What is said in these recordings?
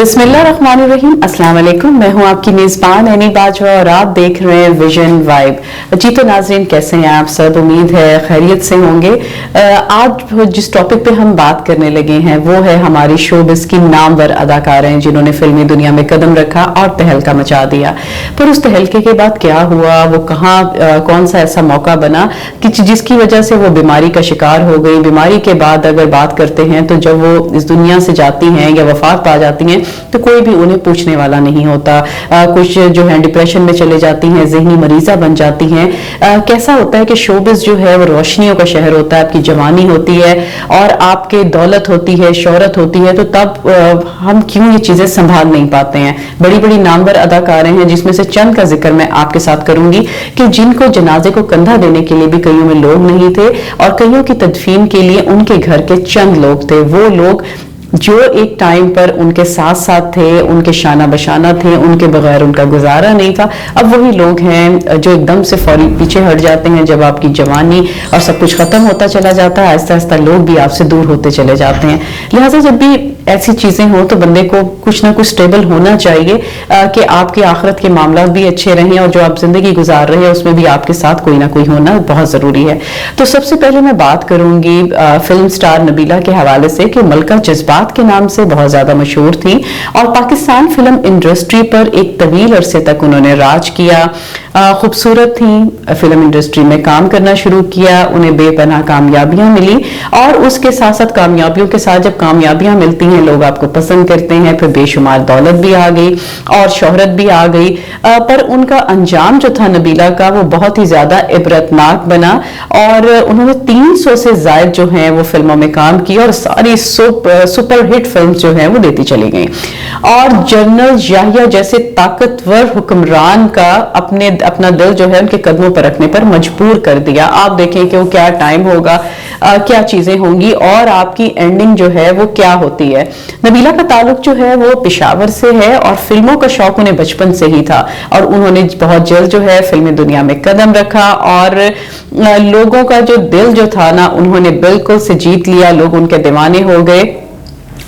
बिस्मिल्लाहिर्रहमानिर्रहीम, अस्सलाम वालेकुम। मैं हूं आपकी मेज़बान एनी बाजवा और आप देख रहे हैं विजन वाइब। जी तो नाज़रीन, कैसे हैं आप सब? उम्मीद है खैरियत से होंगे। आज जिस टॉपिक पे हम बात करने लगे हैं वो है हमारी शोबिज़ की नामवर अदाकारें जिन्होंने फिल्मी दुनिया में कदम रखा और तहलका मचा दिया। पर उस तहलके के बाद क्या हुआ, वो कहाँ कौन सा ऐसा मौका बना कि जिसकी वजह से वो बीमारी का शिकार हो गई। बीमारी के बाद अगर बात करते हैं तो जब वो इस दुनिया से जाती हैं या वफात पा जाती हैं तो कोई भी उन्हें पूछने वाला नहीं होता। कुछ जो है डिप्रेशन में चले जाती हैं, ज़हनी मरीज़ा बन जाती हैं। कैसा होता है कि शोबिज़ जो है वो रोशनियों का शहर होता है। आपकी जवानी होती है और आपके दौलत होती है, शोहरत होती है, तो तब हम क्यों ये चीज़ें संभाल नहीं पाते हैं। बड़ी बड़ी नामवर अदाकारें हैं जिसमें से चंद का जिक्र मैं आपके साथ करूंगी कि जिनको जनाजे को कंधा देने के लिए भी कईयों में लोग नहीं थे और कईयों की तदफीन के लिए उनके घर के चंद लोग थे। वो लोग जो एक टाइम पर उनके साथ साथ थे, उनके शाना बशाना थे, उनके बगैर उनका गुजारा नहीं था। अब वही लोग हैं जो एकदम से फौरी पीछे हट जाते हैं जब आपकी जवानी और सब कुछ खत्म होता चला जाता है। आहिस्ता आहिस्ता लोग भी आपसे दूर होते चले जाते हैं। लिहाजा जब भी ऐसी चीजें हो तो बंदे को कुछ ना कुछ स्टेबल होना चाहिए कि आपके आखिरत के मामला भी अच्छे रहें और जो आप जिंदगी गुजार रहे हैं उसमें भी आपके साथ कोई ना कोई होना बहुत जरूरी है। तो सबसे पहले मैं बात करूंगी फिल्म स्टार नबीला के हवाले से कि मलका जज्बात के नाम से बहुत ज्यादा मशहूर थी और पाकिस्तान फिल्म इंडस्ट्री पर एक तवील अरसे तक उन्होंने राज किया। खूबसूरत थी, फिल्म इंडस्ट्री में काम करना शुरू किया, उन्हें बेपनाह कामयाबियां मिली और उसके साथ साथ कामयाबियों के साथ जब कामयाबियां मिलती हैं लोग आपको पसंद करते हैं, फिर बेशुमार दौलत भी आ गई और शोहरत भी आ गई। पर उनका अंजाम जो था नबीला का वो बहुत ही ज्यादा इबरतनाक बना और उन्होंने 300 से ज्यादा जो है वो फिल्मों में काम किया और सारी सुपर हिट फिल्म जो है वो देती चली गई और जनरल याहिया जैसे ताकतवर हुक्मरान का अपना दिल जो है उनके कदमों पर रखने पर मजबूर कर दिया। आप देखें कि वो क्या टाइम होगा, क्या चीजें होंगी और आपकी एंडिंग जो है वो क्या होती है। नबीला का ताल्लुक जो है वो पेशावर से है और फिल्मों का शौक उन्हें बचपन से ही था और उन्होंने बहुत जल्द जो है फिल्मी दुनिया में कदम रखा और लोगों का जो दिल जो था ना उन्होंने बिल्कुल से जीत लिया। लोग उनके दीवाने हो गए।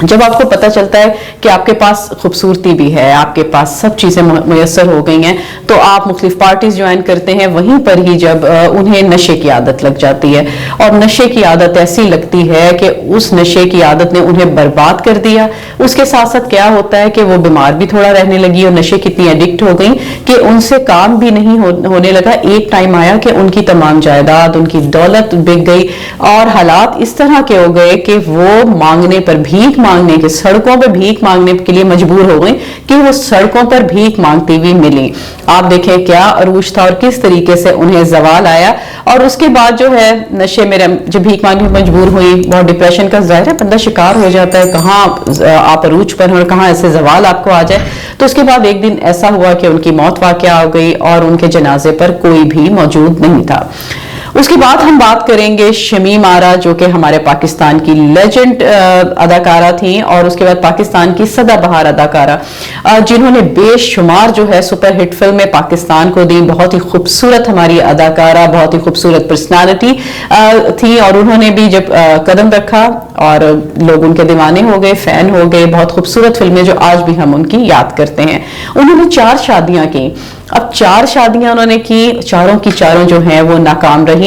जब आपको पता चलता है कि आपके पास खूबसूरती भी है, आपके पास सब चीजें मुयस्सर हो गई हैं, तो आप मुख्तलिफ पार्टीज ज्वाइन करते हैं। वहीं पर ही जब उन्हें नशे की आदत लग जाती है और नशे की आदत ऐसी लगती है कि उस नशे की आदत ने उन्हें बर्बाद कर दिया। उसके साथ साथ क्या होता है कि वो बीमार भी थोड़ा रहने लगी और नशे की इतनी एडिक्ट हो गई कि उनसे काम भी नहीं होने लगा। एक टाइम आया कि उनकी तमाम जायदाद, उनकी दौलत बिक गई और हालात इस तरह के हो गए कि वो मांगने पर भीख मांगने के सड़कों पर भीख मांगने के लिए मजबूर हो गई कि वो सड़कों पर भीख मांगती हुई मिली। आप देखें क्या अरूज था और किस तरीके से उन्हें जवाल आया और उसके बाद जो है नशे में जब भीख मांगने मजबूर हुई, बहुत डिप्रेशन का ज़ाहिर है बंदा शिकार हो जाता है, कहाँ आप अरूज पर और कहाँ ऐसे जवाल आपको आ जाए। तो उसके बाद एक दिन ऐसा हुआ कि उनकी मौत वाक़या हो गई और उनके जनाजे पर कोई भी मौजूद नहीं था। उसके बाद हम बात करेंगे शमीम आरा जो कि हमारे पाकिस्तान की लेजेंड अदाकारा थी और उसके बाद पाकिस्तान की सदाबहार अदाकारा जिन्होंने बेशुमार जो है सुपर हिट फिल्में पाकिस्तान को दी। बहुत ही खूबसूरत हमारी अदाकारा, बहुत ही खूबसूरत पर्सनालिटी थी और उन्होंने भी जब कदम रखा और लोग उनके दीवाने हो गए, फैन हो गए। बहुत खूबसूरत फिल्में जो आज भी हम उनकी याद करते हैं। उन्होंने 4 शादियां की। अब 4 शादियां उन्होंने की, चारों की चारों जो हैं वो नाकाम रही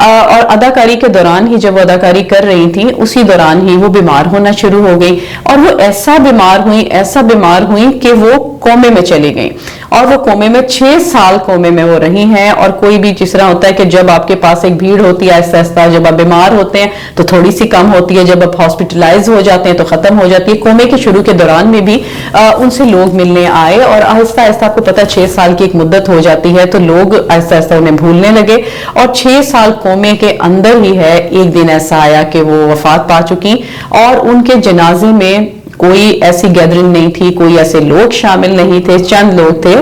और अदाकारी के दौरान ही जब वो अदाकारी कर रही थी उसी दौरान ही वो बीमार होना शुरू हो गई और वो ऐसा बीमार हुई कि वो कोमे में चली गई और वो कोमे में 6 साल कोमे में वो रही हैं। और कोई भी जिस तरह होता है कि जब आपके पास एक भीड़ होती है आहिस्ता आहिस्ता, जब आप बीमार होते हैं तो थोड़ी सी कम होती है, जब आप हॉस्पिटलाइज हो जाते हैं तो खत्म हो जाती है। कोमे के शुरू के दौरान में भी उनसे लोग मिलने आए और आहिस्ता आहिस्ता आपको पता 6 साल की एक मुद्दत हो जाती है तो लोग आहिस्ता आहिस्ता उन्हें भूलने लगे और 6 साल कोमे के अंदर ही है एक दिन ऐसा आया कि वो वफात पा चुकी और उनके जनाजे में कोई ऐसी गैदरिंग नहीं थी, कोई ऐसे लोग शामिल नहीं थे, चंद लोग थे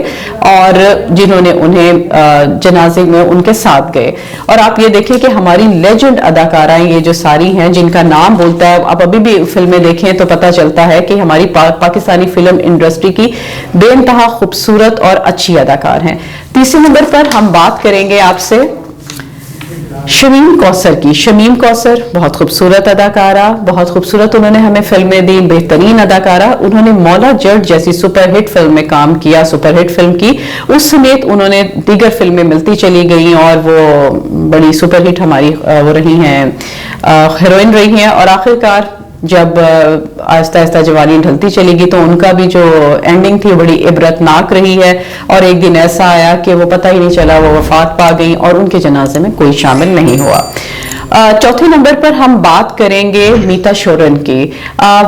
और जिन्होंने उन्हें जनाजे में उनके साथ गए। और आप ये देखें कि हमारी लेजेंड अदाकाराएं ये जो सारी हैं जिनका नाम बोलता है, आप अभी भी फिल्में देखें तो पता चलता है कि हमारी पाकिस्तानी फिल्म इंडस्ट्री की बेइंतहा खूबसूरत और अच्छी अदाकार हैं। तीसरे नंबर पर हम बात करेंगे आपसे शमीम कौसर की। शमीम कौसर बहुत खूबसूरत अदाकारा, बहुत खूबसूरत उन्होंने हमें फिल्में दी, बेहतरीन अदाकारा। उन्होंने मौला जट जैसी सुपरहिट फिल्म में काम किया, सुपरहिट फिल्म की। उस समेत उन्होंने दीगर फिल्में मिलती चली गई और वो बड़ी सुपरहिट हमारी वो रही हैं, हीरोइन रही हैं। और आखिरकार जब आहिस्ता आहिस्ता जवानी ढलती चली गई तो उनका भी जो एंडिंग थी बड़ी इबरतनाक रही है। और एक दिन ऐसा आया कि वो पता ही नहीं चला, वो वफात पा गई और उनके जनाजे में कोई शामिल नहीं हुआ। चौथे नंबर पर हम बात करेंगे मीता शोरन की।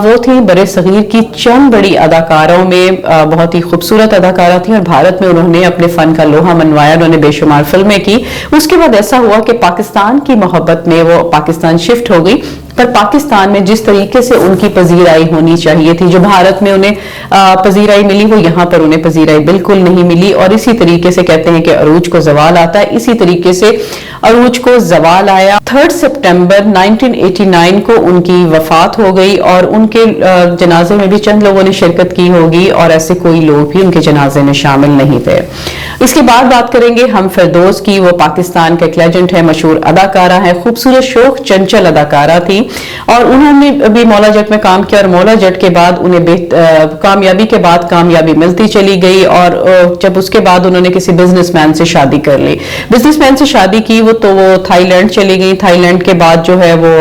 वो थी बड़े सगीर की चंद बड़ी अदाकारों में बहुत ही खूबसूरत अदाकारा थी और भारत में उन्होंने अपने फन का लोहा मनवाया, उन्होंने बेशुमार फिल्में की। उसके बाद ऐसा हुआ कि पाकिस्तान की मोहब्बत में वो पाकिस्तान शिफ्ट हो गई, पर पाकिस्तान में जिस तरीके से उनकी पजीराई होनी चाहिए थी, जो भारत में उन्हें पजीराई मिली, वो यहाँ पर उन्हें पजीराई बिल्कुल नहीं मिली। और इसी तरीके से कहते हैं कि अरूज को जवाल आता है, इसी तरीके से अरूज को जवाल आया। 3 सितंबर 1989 को उनकी वफात हो गई और उनके जनाजे में भी चंद लोगों ने शिरकत की होगी और ऐसे कोई लोग भी उनके जनाजे में शामिल नहीं थे। इसके बाद बात करेंगे हम फिरदौस की। वो पाकिस्तान का एक लेजेंड है, मशहूर अदाकारा है, खूबसूरत शौक चंचल अदाकारा थी और उन्होंने भी मौला जट में काम किया। और मौला जट के बाद उन्हें कामयाबी के बाद कामयाबी मिलती चली गई और जब उसके बाद उन्होंने किसी बिजनेसमैन से शादी कर ली, बिजनेसमैन से शादी की वो थाईलैंड चली गई। थाईलैंड के बाद जो है वो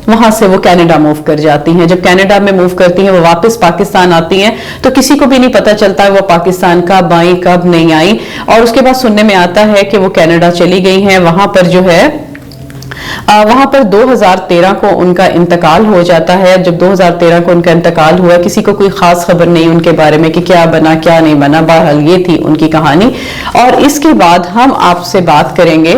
वहां से वो कनाडा मूव कर जाती हैं। जब कनाडा में मूव करती हैं वो वापस पाकिस्तान आती हैं तो किसी को भी नहीं पता चलता है वो पाकिस्तान कब आई कब नहीं आई। और उसके बाद सुनने में आता है कि वो कनाडा चली गई हैं। वहां पर जो है वहां पर 2013 को उनका इंतकाल हो जाता है। जब 2013 को उनका इंतकाल हुआ, किसी को कोई खास खबर नहीं उनके बारे में कि क्या बना क्या नहीं बना, बहरहाल ये थी उनकी कहानी। और इसके बाद हम आपसे बात करेंगे,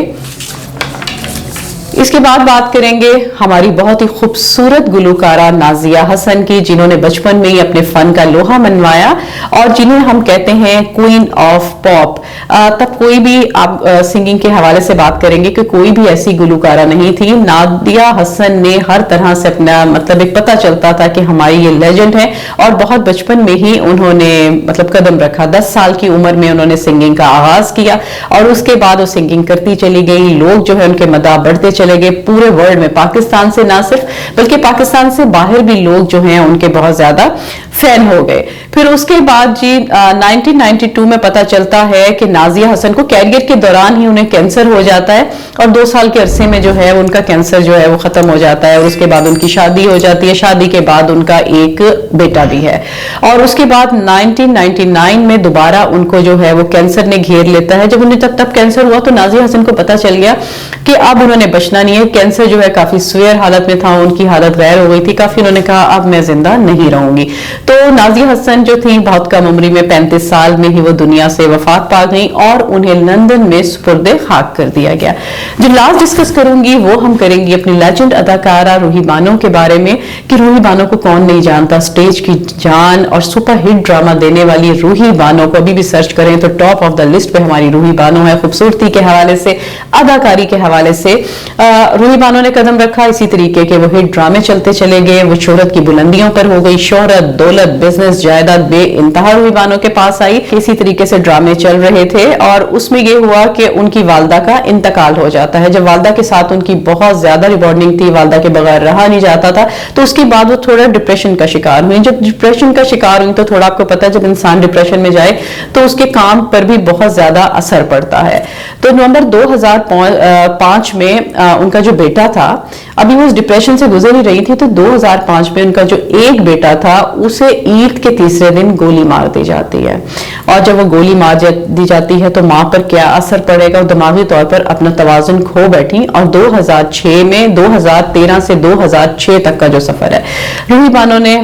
इसके बाद बात करेंगे हमारी बहुत ही खूबसूरत गुलकारा नाजिया हसन की, जिन्होंने बचपन में ही अपने फन का लोहा मनवाया और जिन्हें हम कहते हैं क्वीन ऑफ पॉप। तब कोई भी आप सिंगिंग के हवाले से बात करेंगे कि कोई भी ऐसी गुलकारा नहीं थी। नादिया हसन ने हर तरह से अपना मतलब एक पता चलता था कि हमारी ये लेजेंड है और बहुत बचपन में ही उन्होंने मतलब कदम रखा। 10 साल की उम्र में उन्होंने सिंगिंग का आगाज किया और उसके बाद वो सिंगिंग करती चली गई। लोग जो है उनके मदाह बढ़ते चले गए पूरे वर्ल्ड में, पाकिस्तान से ना सिर्फ बल्कि पाकिस्तान से बाहर भी लोग जो हैं उनके बहुत ज्यादा फैन हो गए। फिर उसके बाद जी 1992 में पता चलता है कि नाजिया हसन को कैरियर के दौरान ही उन्हें कैंसर हो जाता है और 2 साल के अरसे में जो है उनका कैंसर जो है वो खत्म हो जाता है और उसके बाद उनकी शादी हो जाती है। शादी के बाद उनका एक बेटा भी है और उसके बाद 1999 में दोबारा उनको जो है वो कैंसर ने घेर लेता है। जब उन्हें तब कैंसर हुआ तो नाजिया हसन को पता चल गया कि अब उन्होंने बचना नहीं है। कैंसर जो है काफी सीवियर हालत में था, उनकी हालत गैर हो गई थी काफी। उन्होंने कहा अब मैं जिंदा नहीं रहूंगी। तो नाजिया हसन जो थी बहुत कम उम्र में 35 साल में ही वो दुनिया से वफात पा गई और उन्हें लंदन में सुपुर्दे खाक कर दिया गया। जो लास्ट डिस्कस करूंगी वो हम करेंगी अपनी लेजेंड अदाकारा रूही बानो के बारे में कि रूही बानो को कौन नहीं जानता। स्टेज की जान और सुपर हिट ड्रामा देने वाली रूही बानो को अभी भी सर्च करें तो टॉप ऑफ द लिस्ट पे हमारी रूही बानो है। खूबसूरती के हवाले से, अदाकारी के हवाले से रूही बानो ने कदम रखा। इसी तरीके के वो हिट ड्रामे चलते चले गए। वो शोहरत की बुलंदियों पर हो गई। शोहरत, दौलत, बिजनेस, जायदाद बे इंतहा रूही बानो के पास आई। इसी तरीके से ड्रामे चल रहे थे और उसमें ये हुआ कि उनकी वालदा का इंतकाल हो जाता है। जब वालदा के साथ उनकी बहुत ज्यादा रिबॉन्डिंग थी, वालदा के बगैर रहा नहीं जाता था, तो उसके बाद वो थोड़ा डिप्रेशन का शिकार हुई। जब डिप्रेशन का शिकार हुई तो थोड़ा आपको पता है जब इंसान डिप्रेशन में जाए तो उसके काम पर भी बहुत ज्यादा असर पड़ता है। तो नवंबर 2005 में उनका जो बेटा था, अभी वो डिप्रेशन से गुजर ही रही थी, तो 2005 में उनका जो एक बेटा था उसे ईद के तीसरे दिन गोली मार दी जाती है। और जब वो गोली मार दी जाती है तो मां पर क्या असर पड़ेगा, वो दिमागी तौर पर अपना तवाजुन खो बैठी। और 2006 में 2013 से 2006 तक का जो सफर है, रूही बानो ने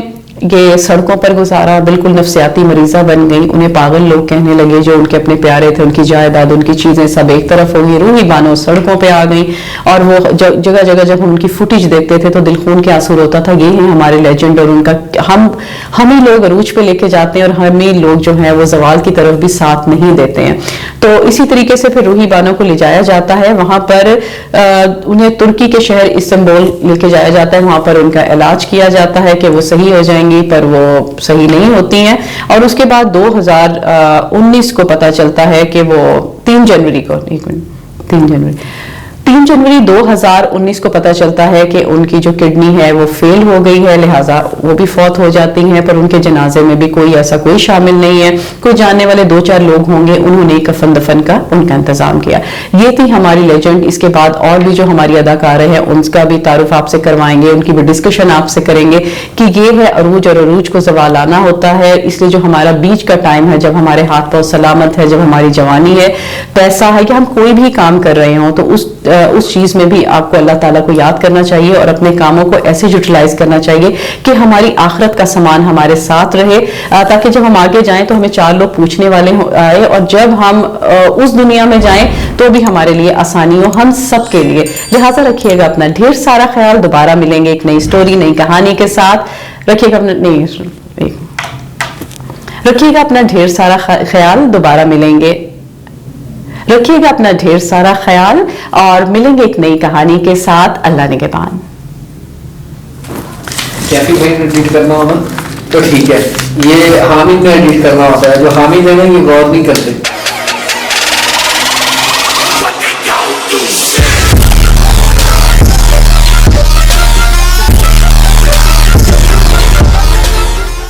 ये सड़कों पर गुजारा, बिल्कुल नफ्सियाती मरीजा बन गई। उन्हें पागल लोग कहने लगे, जो उनके अपने प्यारे थे, उनकी जायदाद, उनकी चीजें सब एक तरफ हो गई। रूही बानो सड़कों पे आ गई और वो जगह जगह जब हम उनकी फुटेज देखते थे तो दिल खून के आंसू रोता था। ये है हमारे लेजेंड और उनका हम ही लोग अरूज पे लेके जाते हैं और हम ही लोग जो है वो जवाल की तरफ भी साथ नहीं देते हैं। तो इसी तरीके से फिर रूही बानो को ले जाया जाता है। वहां पर उन्हें तुर्की के शहर इस्तांबुल लेके जाया जाता है। वहां पर उनका इलाज किया जाता है कि वो सही हो जाएंगे, पर वो सही नहीं होती हैं। और उसके बाद 2019 को पता चलता है कि वो 3 जनवरी को 3 जनवरी 3 जनवरी 2019 को पता चलता है कि उनकी जो किडनी है वो फेल हो गई है, लिहाजा वो भी फौत हो जाती हैं, पर उनके जनाजे में भी कोई शामिल नहीं है। कोई जानने वाले 2-4 लोग होंगे, उन्होंने कफन दफन का उनका इंतजाम किया। ये थी हमारी लेजेंड। इसके बाद और भी जो हमारी अदाकारें हैं उनका भी तारुफ आपसे करवाएंगे, उनकी भी डिस्कशन आपसे करेंगे कि ये है अरूज, और अरूज को ज़वाल आना होता है। इसलिए जो हमारा बीच का टाइम है, जब हमारे हाथ पांव सलामत है, जब हमारी जवानी है, पैसा है, कि हम कोई भी काम कर रहे हो, तो उस चीज में भी आपको अल्लाह ताला को याद करना चाहिए और अपने कामों को ऐसे यूटिलाइज करना चाहिए कि हमारी आखिरत का सामान हमारे साथ रहे, ताकि जब हम आगे जाएं तो हमें 4 लोग पूछने वाले आए, और जब हम उस दुनिया में जाएं तो भी हमारे लिए आसानी हो, हम सब के लिए। लिहाजा रखिएगा अपना ढेर सारा ख्याल। दोबारा मिलेंगे एक नई स्टोरी, नई कहानी के साथ। रखिएगा अपना ढेर सारा ख्याल। दोबारा मिलेंगे। रखिएगा अपना ढेर सारा ख्याल और मिलेंगे एक नई कहानी के साथ। अल्लाह निगहबान। कैफी भाई ने ट्वीट करना होना तो ठीक है, ये हामिद ने एडिट करना होता है, जो हामिद है ना ये गौर नहीं करते।